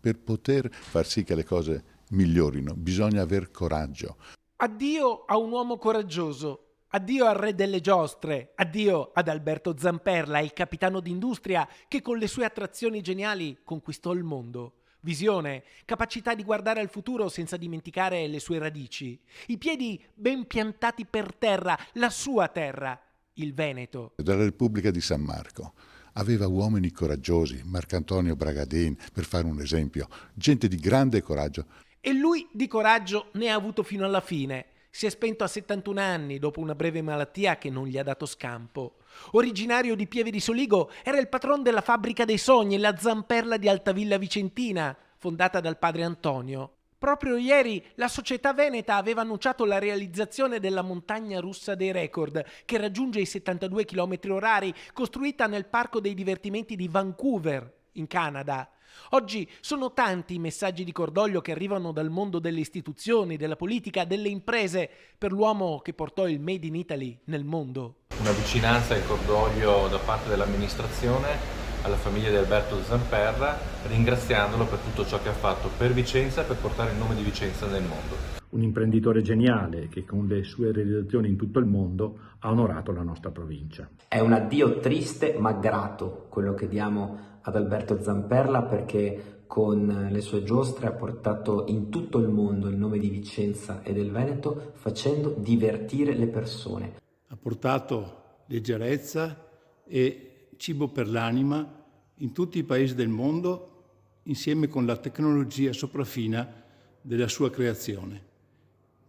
Per poter far sì che le cose migliorino bisogna aver coraggio. Addio a un uomo coraggioso, addio al re delle giostre, addio ad Alberto Zamperla, il capitano d'industria che con le sue attrazioni geniali conquistò il mondo. Visione, capacità di guardare al futuro senza dimenticare le sue radici, i piedi ben piantati per terra, la sua terra, il Veneto. Della Repubblica di San Marco aveva uomini coraggiosi, Marcantonio Bragadin, per fare un esempio, gente di grande coraggio. E lui di coraggio ne ha avuto fino alla fine. Si è spento a 71 anni dopo una breve malattia che non gli ha dato scampo. Originario di Pieve di Soligo, era il patron della fabbrica dei sogni, la Zamperla di Altavilla Vicentina, fondata dal padre Antonio. Proprio ieri la società veneta aveva annunciato la realizzazione della montagna russa dei record, che raggiunge i 72 km/h, costruita nel parco dei divertimenti di Vancouver, in Canada. Oggi sono tanti i messaggi di cordoglio che arrivano dal mondo delle istituzioni, della politica, delle imprese, per l'uomo che portò il Made in Italy nel mondo. Una vicinanza e cordoglio da parte dell'amministrazione alla famiglia di Alberto Zamperla, ringraziandolo per tutto ciò che ha fatto per Vicenza e per portare il nome di Vicenza nel mondo. Un imprenditore geniale che con le sue realizzazioni in tutto il mondo ha onorato la nostra provincia. È un addio triste ma grato quello che diamo ad Alberto Zamperla, perché con le sue giostre ha portato in tutto il mondo il nome di Vicenza e del Veneto, facendo divertire le persone. Ha portato leggerezza e cibo per l'anima in tutti i paesi del mondo, insieme con la tecnologia sopraffina della sua creazione.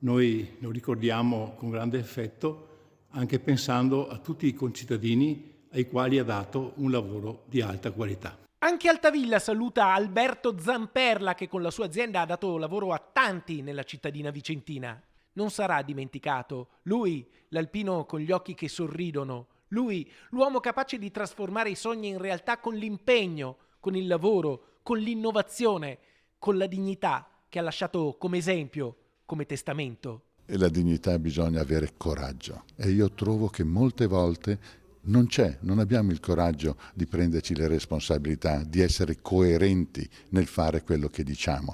Noi lo ricordiamo con grande affetto, anche pensando a tutti i concittadini ai quali ha dato un lavoro di alta qualità. Anche Altavilla saluta Alberto Zamperla, che con la sua azienda ha dato lavoro a tanti nella cittadina vicentina. Non sarà dimenticato. Lui, l'alpino con gli occhi che sorridono. Lui, l'uomo capace di trasformare i sogni in realtà con l'impegno, con il lavoro, con l'innovazione, con la dignità che ha lasciato come esempio, come testamento. E la dignità bisogna avere coraggio. E io trovo che molte volte non abbiamo il coraggio di prenderci le responsabilità, di essere coerenti nel fare quello che diciamo.